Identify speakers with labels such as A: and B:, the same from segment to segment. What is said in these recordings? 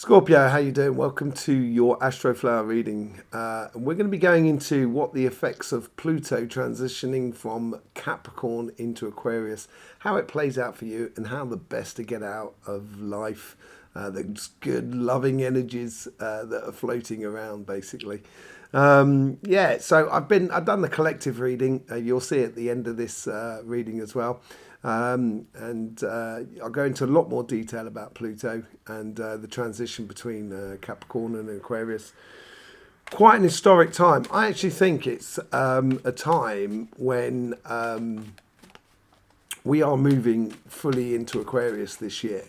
A: Scorpio, how you doing? Welcome to your Astroflower reading. And we're going to be going into what the effects of Pluto transitioning from Capricorn into Aquarius, how it plays out for you, and how the best to get out of life, the good, loving energies that are floating around, basically. So I've done the collective reading. You'll see at the end of this reading as well. I'll go into a lot more detail about Pluto and the transition between Capricorn and Aquarius. Quite an historic time. I actually think it's a time when we are moving fully into Aquarius this year.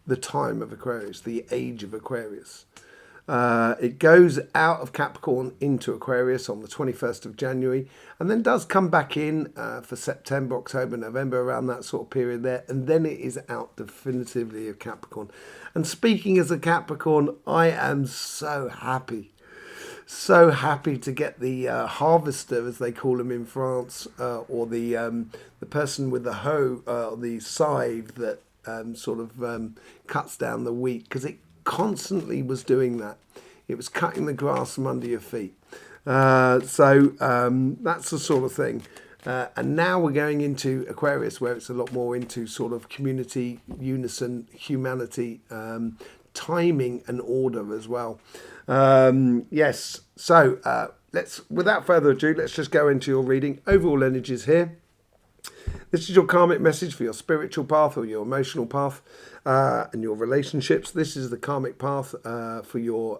A: The time of Aquarius, the age of Aquarius. It goes out of Capricorn into Aquarius on the 21st of January and then does come back in for September, October, November, around that sort of period there. And then it is out definitively of Capricorn. And speaking as a Capricorn, I am so happy. So happy to get the harvester, as they call him in France, or the person with the hoe, the scythe that cuts down the wheat, because it constantly was doing that. It was cutting the grass from under your feet. That's the sort of thing. And now we're going into Aquarius, where it's a lot more into sort of community, unison, humanity, timing and order as well. Without further ado, let's just go into your reading. Overall energies here. This is your karmic message for your spiritual path or your emotional path and your relationships. This is the karmic path for your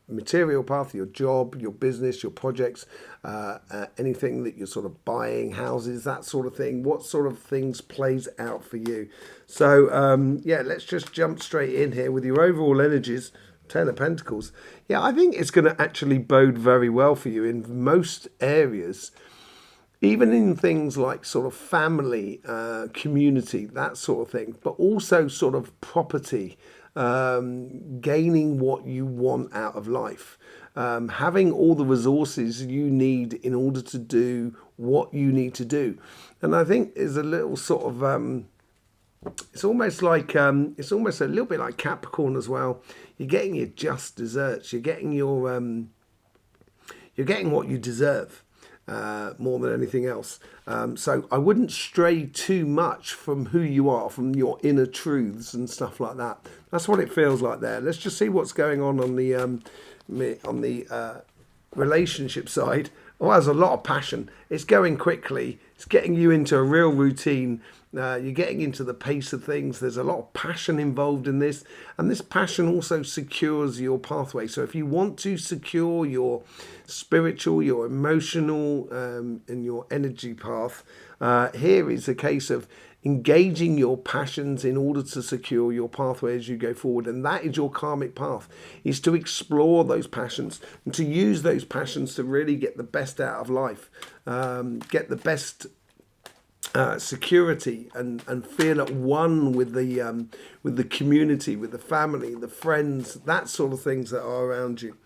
A: material path, your job, your business, your projects, anything that you're sort of buying, houses, that sort of thing. What sort of things plays out for you? So, let's just jump straight in here with your overall energies. Ten of Pentacles. Yeah, I think it's going to actually bode very well for you in most areas. Even in things like sort of family, community, that sort of thing, but also sort of property, gaining what you want out of life, having all the resources you need in order to do what you need to do. And I think there's a little sort of, it's almost a little bit like Capricorn as well. You're getting your just desserts. You're getting what you deserve. More than anything else. So I wouldn't stray too much from who you are, from your inner truths and stuff like that. That's what it feels like there. Let's just see what's going on the relationship side. Oh, there's a lot of passion. It's going quickly. It's getting you into a real routine. You're getting into the pace of things. There's a lot of passion involved in this. And this passion also secures your pathway. So if you want to secure your spiritual, your emotional, and your energy path, here is a case of engaging your passions in order to secure your pathway as you go forward. And that is your karmic path, is to explore those passions and to use those passions to really get the best out of life, get the best security and feel at one with the community, with the family, the friends, that sort of things that are around you.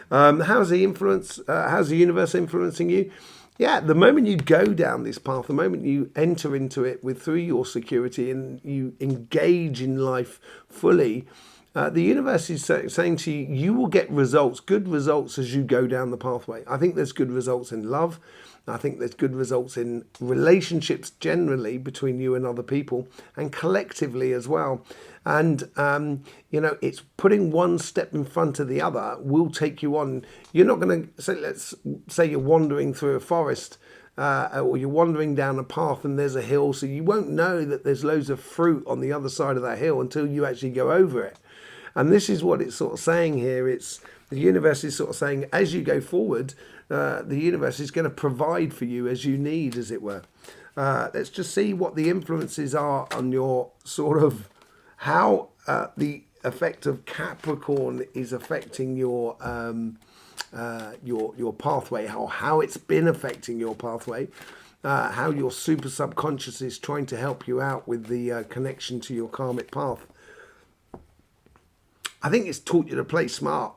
A: How's the universe influencing you? Yeah, the moment you go down this path, the moment you enter into it through your security and you engage in life fully, the universe is saying to you, you will get results, good results as you go down the pathway. I think there's good results in love. I think there's good results in relationships generally between you and other people and collectively as well. And, it's putting one step in front of the other will take you on. You're not going to say, let's say you're wandering through a forest or you're wandering down a path and there's a hill. So you won't know that there's loads of fruit on the other side of that hill until you actually go over it. And this is what it's sort of saying here. The universe is sort of saying, as you go forward, the universe is going to provide for you as you need, as it were. Let's just see what the influences are on your sort of how the effect of Capricorn is affecting your pathway, how it's been affecting your pathway, how your super subconscious is trying to help you out with the connection to your karmic path. I think it's taught you to play smart.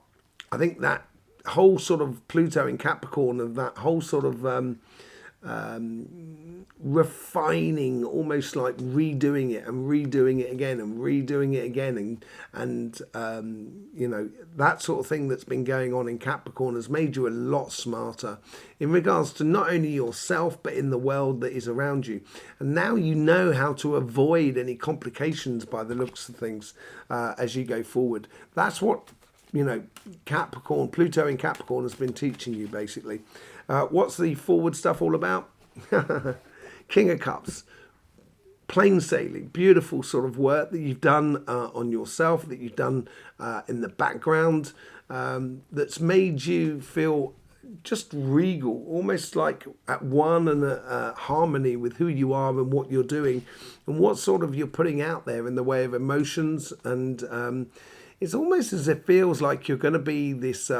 A: I think that whole sort of Pluto in Capricorn and that whole sort of refining, almost like redoing it and redoing it again and redoing it again, and you know, that sort of thing that's been going on in Capricorn has made you a lot smarter in regards to not only yourself but in the world that is around you. And now you know how to avoid any complications by the looks of things as you go forward. That's what, you know, Capricorn, Pluto in Capricorn has been teaching you basically. What's the forward stuff all about? King of Cups, plain sailing, beautiful sort of work that you've done on yourself, that you've done in the background, that's made you feel just regal, almost like at one and harmony with who you are and what you're doing and what sort of you're putting out there in the way of emotions. And it's almost as it feels like you're going to be this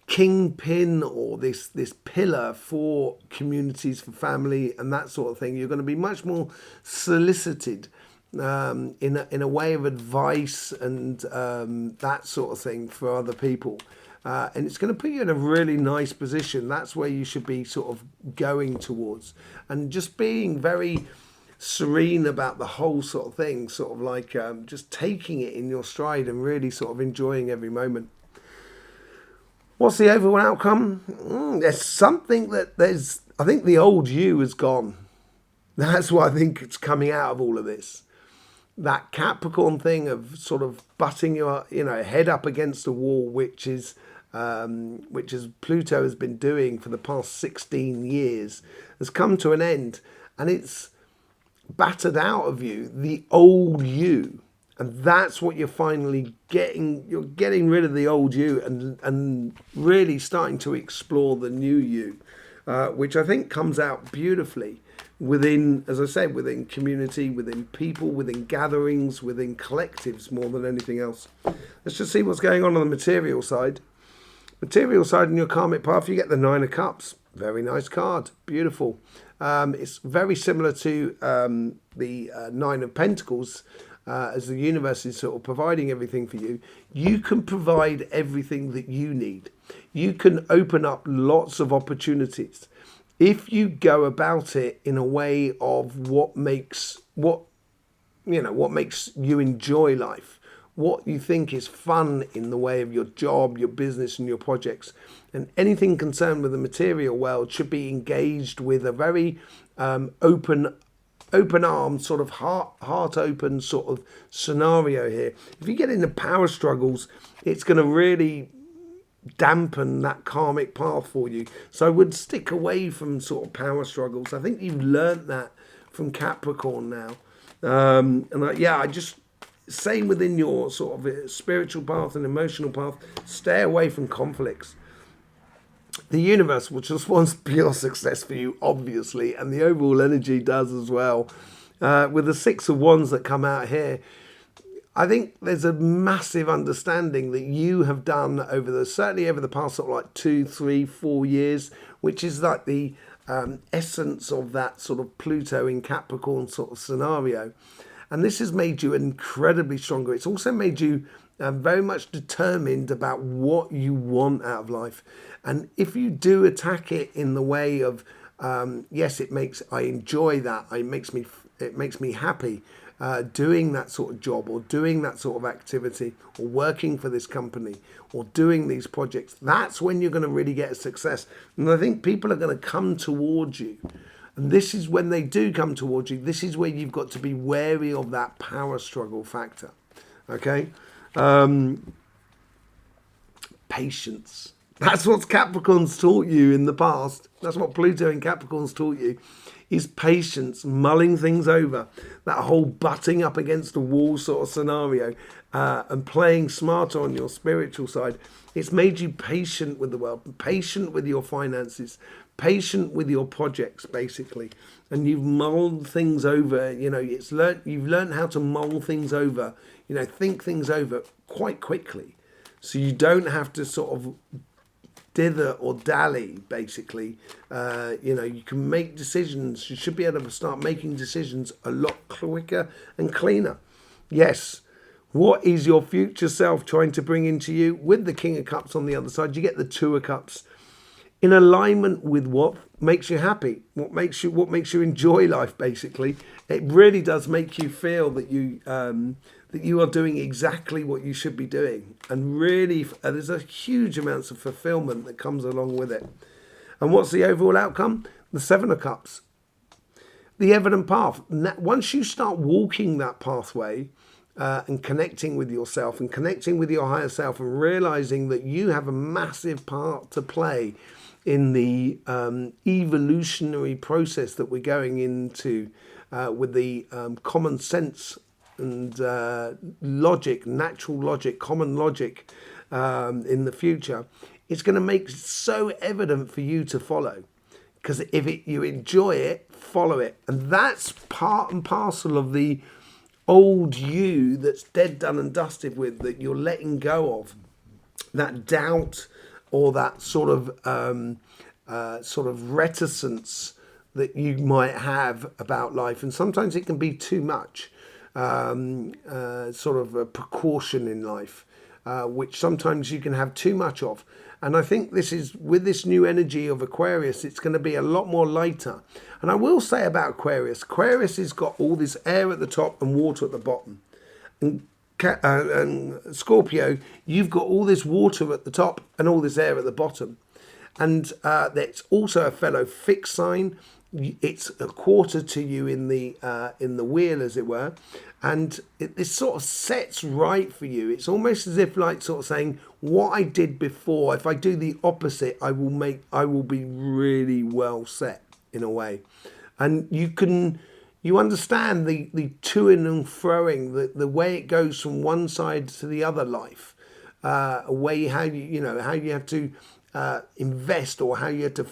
A: kingpin or this pillar for communities, for family and that sort of thing. You're going to be much more solicited in a way of advice and that sort of thing for other people. And it's going to put you in a really nice position. That's where you should be sort of going towards, and just being very serene about the whole sort of thing, sort of like just taking it in your stride and really sort of enjoying every moment. What's the overall outcome? There's something that I think the old you is gone. That's what I think it's coming out of all of this. That Capricorn thing of sort of butting your, you know, head up against a wall, which is Pluto has been doing for the past 16 years, has come to an end, and it's battered out of you the old you. And that's what you're finally getting. You're getting rid of the old you and really starting to explore the new you, which I think comes out beautifully within, as I said, within community, within people, within gatherings, within collectives more than anything else. Let's just see what's going on the material side. Material side in your karmic path, you get the Nine of Cups. Very nice card. Beautiful. It's very similar to the Nine of Pentacles. As the universe is sort of providing everything for you, you can provide everything that you need. You can open up lots of opportunities if you go about it in a way of what makes you enjoy life, what you think is fun in the way of your job, your business and your projects. And anything concerned with the material world should be engaged with a very open arm, sort of heart open sort of scenario here. If you get into power struggles, it's going to really dampen that karmic path for you. So I would stick away from sort of power struggles. I think you've learnt that from Capricorn now. I just, same within your sort of spiritual path and emotional path, stay away from conflicts. The universe will just wants pure success for you, obviously, and the overall energy does as well. With the Six of Wands that come out here, I think there's a massive understanding that you have done certainly over the past sort of like 2, 3, 4 years, which is like the essence of that sort of Pluto in Capricorn sort of scenario. And this has made you incredibly stronger. It's also made you very much determined about what you want out of life. And if you do attack it in the way of, yes, I enjoy that. It makes me happy doing that sort of job or doing that sort of activity or working for this company or doing these projects. That's when you're going to really get a success. And I think people are going to come towards you. And this is when they do come towards you. This is where you've got to be wary of that power struggle factor. Okay? Patience. That's what Capricorn's taught you in the past. That's what Pluto in Capricorn's taught you, is patience, mulling things over. That whole butting up against a wall sort of scenario and playing smarter on your spiritual side. It's made you patient with the world, patient with your finances, patient with your projects, basically. And you've mulled things over. You've learned how to mull things over, think things over quite quickly. So you don't have to sort of dither or dally, basically. You can make decisions. You should be able to start making decisions a lot quicker and cleaner. Yes. What is your future self trying to bring into you? With the King of Cups on the other side, you get the Two of Cups. in alignment with what makes you happy, what makes you enjoy life. Basically, it really does make you feel that you are doing exactly what you should be doing, and really there's a huge amounts of fulfillment that comes along with it. And what's the overall outcome? The Seven of Cups, the evident path. Once you start walking that pathway, and connecting with yourself and connecting with your higher self and realizing that you have a massive part to play in the evolutionary process that we're going into, with the common sense and logic, natural logic, common logic, in the future, it's going to make it so evident for you to follow. Because if you enjoy it, follow it. And that's part and parcel of the old you that's dead, done and dusted with, that you're letting go of. That doubt or that sort of reticence that you might have about life. And sometimes it can be too much, sort of a precaution in life, which sometimes you can have too much of. And I think this is, with this new energy of Aquarius, it's going to be a lot more lighter. And I will say about Aquarius has got all this air at the top and water at the bottom. And Scorpio, you've got all this water at the top and all this air at the bottom. And that's also a fellow fixed sign. It's a quarter to you in the wheel, as it were. And this sort of sets right for you. It's almost as if, like, sort of saying, what I did before, if I do the opposite, I will be really well set in a way. And you understand the toing and froing, the way it goes from one side to the other life, how you have to invest, or how you have to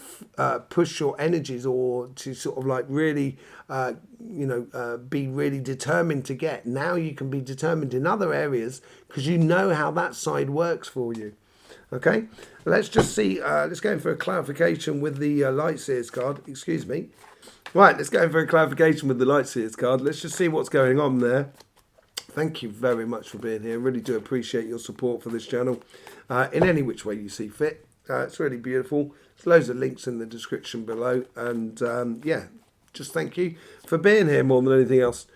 A: push your energies, or to sort of like really be really determined to get. Now you can be determined in other areas because you know how that side works for you. Okay, let's just see, let's go in for a clarification with the Light Seers card. Excuse me. Right, let's go in for a clarification with the Light Seers card. Let's just see what's going on there. Thank you very much for being here. Really do appreciate your support for this channel, in any which way you see fit. It's really beautiful. There's loads of links in the description below. And yeah, just thank you for being here more than anything else.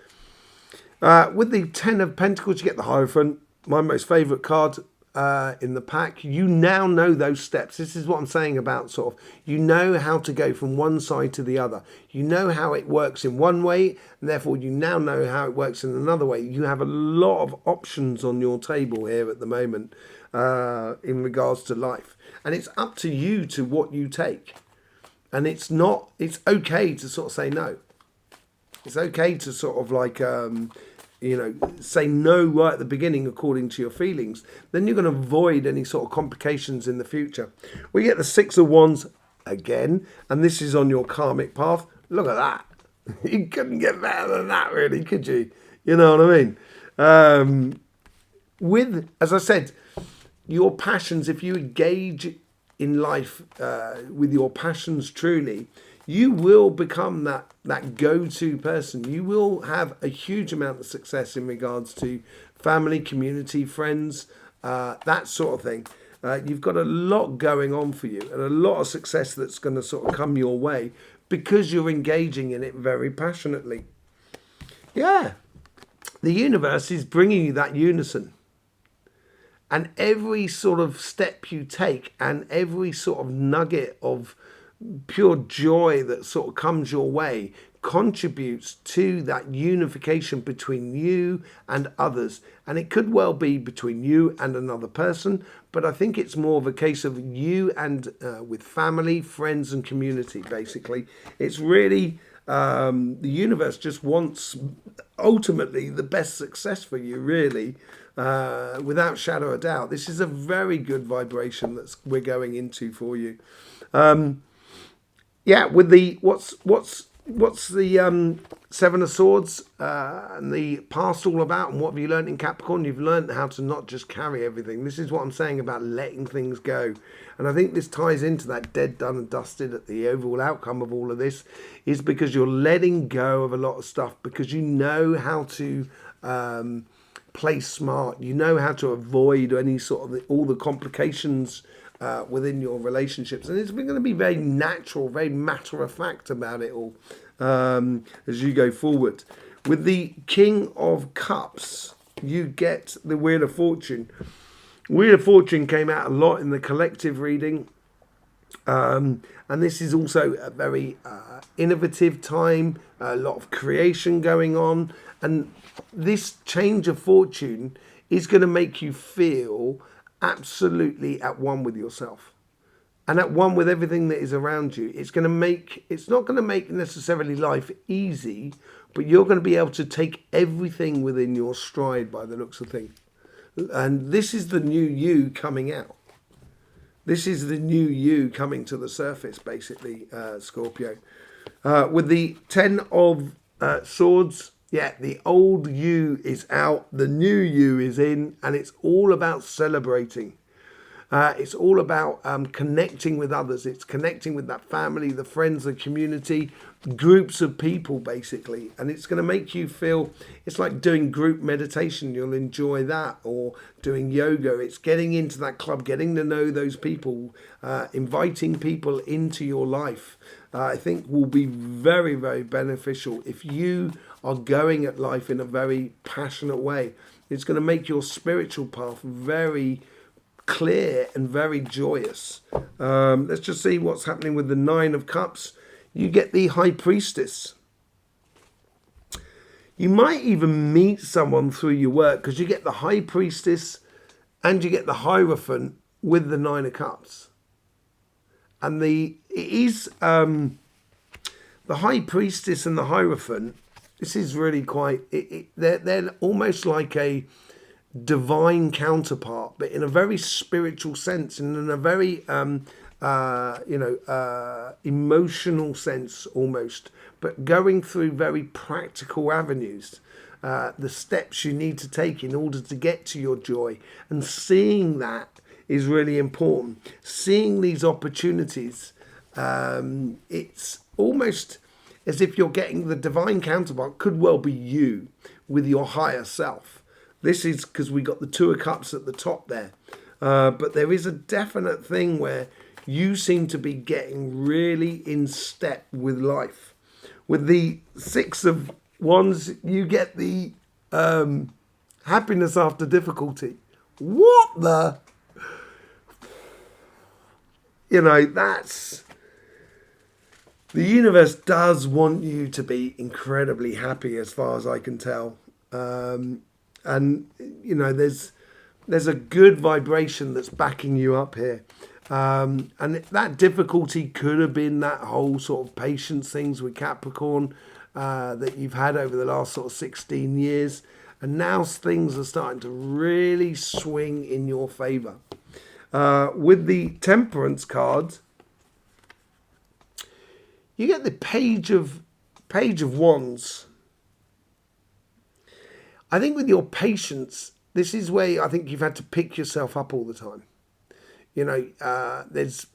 A: With the Ten of Pentacles, you get the Hierophant, my most favourite card in the pack. You now know those steps. This is what I'm saying about sort of, you know how to go from one side to the other. You know how it works in one way, and therefore you now know how it works in another way. You have a lot of options on your table here at the moment, in regards to life. And it's up to you to what you take. And it's okay to sort of say no. It's okay to sort of like, say no right at the beginning according to your feelings. Then you're going to avoid any sort of complications in the future. We get the Six of Wands again, and this is on your karmic path. Look at that. You couldn't get better than that, really, could you? You know what I mean? With, as I said, your passions, if you engage in life with your passions truly, you will become that go-to person. You will have a huge amount of success in regards to family, community, friends, that sort of thing. You've got a lot going on for you, and a lot of success that's going to sort of come your way because you're engaging in it very passionately. Yeah, the universe is bringing you that unison. And every sort of step you take, and every sort of nugget of pure joy that sort of comes your way, contributes to that unification between you and others. And it could well be between you and another person, but I think it's more of a case of you and with family, friends and community, basically. It's really, the universe just wants ultimately the best success for you, really. Without shadow of doubt, this is a very good vibration that we're going into for you. Yeah, with the what's the Seven of Swords and the past all about, and what have you learned in Capricorn? You've learned how to not just carry everything. This is what I'm saying about letting things go, and I think this ties into that dead, done and dusted. At the overall outcome of all of this is because you're letting go of a lot of stuff, because you know how to play smart. You know how to avoid any sort of all the complications within your relationships, and it's going to be very natural, very matter of fact about it all as you go forward. With the King of Cups, you get the Wheel of Fortune. Wheel of Fortune came out a lot in the collective reading. And this is also a very innovative time, a lot of creation going on. And this change of fortune is going to make you feel absolutely at one with yourself and at one with everything that is around you. It's not going to make necessarily life easy, but you're going to be able to take everything within your stride by the looks of things. And this is the new you coming out. This is the new you coming to the surface, basically, Scorpio. With the 10 of Swords, yeah, the old you is out, the new you is in, and it's all about celebrating. It's all about connecting with others. It's connecting with that family, the friends, the community, groups of people, basically. And it's going to make you feel, it's like doing group meditation. You'll enjoy that. Or doing yoga. It's getting into that club, getting to know those people, inviting people into your life. I think will be very, very beneficial if you are going at life in a very passionate way. It's going to make your spiritual path very clear and very joyous. Let's just see what's happening with the 9 of Cups. You get the High Priestess. You might even meet someone through your work because you get the High Priestess and you get the Hierophant with the 9 of Cups. And the High Priestess and the Hierophant, this is really quite, they're almost like a divine counterpart, but in a very spiritual sense and in a very emotional sense almost, but going through very practical avenues, the steps you need to take in order to get to your joy. And seeing that is really important. Seeing these opportunities, it's almost as if you're getting the divine counterpart, could well be you with your higher self. This is because we got the 2 of Cups at the top there. But there is a definite thing where you seem to be getting really in step with life. With the 6 of Wands, you get the happiness after difficulty. What the? That's... The universe does want you to be incredibly happy as far as I can tell. And there's a good vibration that's backing you up here. And that difficulty could have been that whole sort of patience things with Capricorn that you've had over the last sort of 16 years. And now things are starting to really swing in your favor. With the Temperance card, you get the Page of Wands. I think with your patience, this is where I think you've had to pick yourself up all the time. There's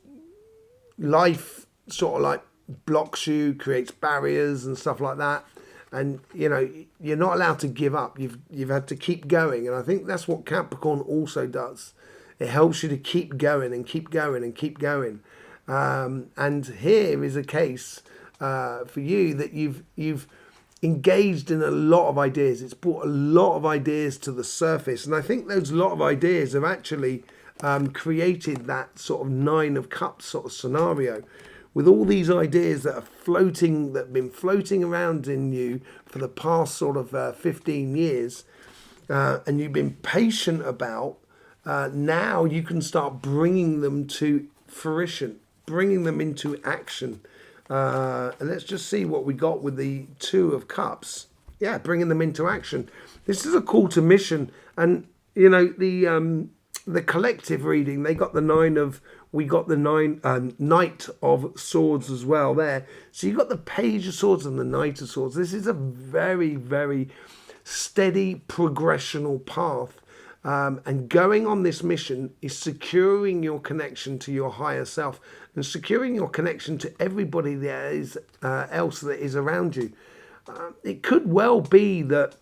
A: life sort of like blocks you, creates barriers and stuff like that. And, you're not allowed to give up. You've had to keep going. And I think that's what Capricorn also does. It helps you to keep going and keep going and keep going. And here is a case for you that you've engaged in a lot of ideas. It's brought a lot of ideas to the surface. And I think those lot of ideas have actually created that sort of 9 of Cups sort of scenario with all these ideas that have been floating around in you for the past sort of 15 years. And you've been patient about, now you can start bringing them to fruition, bringing them into action. And let's just see what we got with the 2 of Cups. Yeah, bringing them into action. This is a call to mission. And, the collective reading, we got the Knight of Swords as well there. So you got the Page of Swords and the Knight of Swords. This is a very, very steady progressional path. And going on this mission is securing your connection to your higher self and securing your connection to everybody else that is around you. It could well be that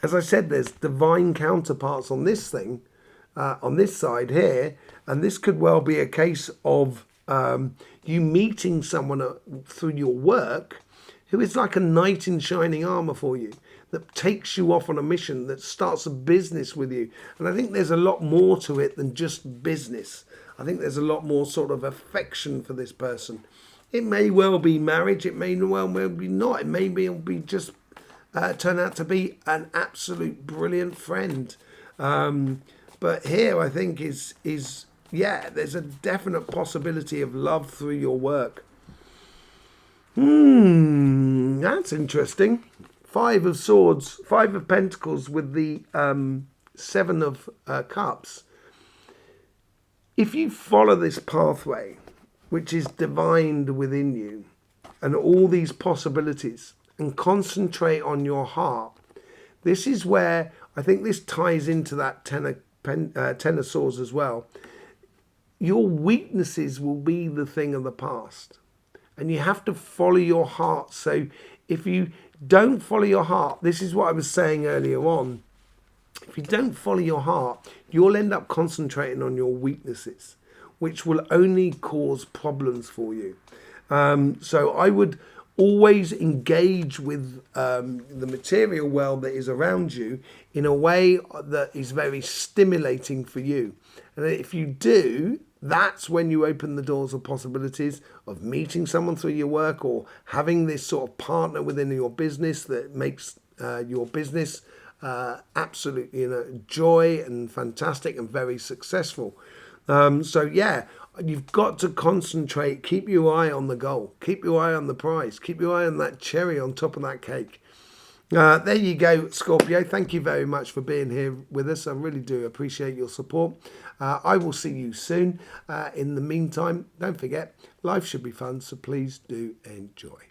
A: as I said, there's divine counterparts on this thing, on this side here, and this could well be a case of you meeting someone through your work who is like a knight in shining armor for you, that takes you off on a mission, that starts a business with you. And I think there's a lot more to it than just business. I think there's a lot more sort of affection for this person. It may well be marriage, it may well be not. It may be just turn out to be an absolute brilliant friend. But here I think is yeah, there's a definite possibility of love through your work. That's interesting. 5 of Swords, 5 of Pentacles with the 7 of Cups. If you follow this pathway, which is divined within you, and all these possibilities, and concentrate on your heart, this is where I think this ties into that 10 of Swords as well. Your weaknesses will be the thing of the past. And you have to follow your heart. So if you don't follow your heart, this is what I was saying earlier on. If you don't follow your heart, you'll end up concentrating on your weaknesses, which will only cause problems for you. So I would always engage with the material world that is around you in a way that is very stimulating for you. And if you do, that's when you open the doors of possibilities of meeting someone through your work, or having this sort of partner within your business that makes your business absolutely joy and fantastic and very successful. So yeah, you've got to concentrate. Keep your eye on the goal. Keep your eye on the prize. Keep your eye on that cherry on top of that cake. There you go, Scorpio. Thank you very much for being here with us. I really do appreciate your support. I will see you soon. In the meantime, don't forget, life should be fun, so please do enjoy.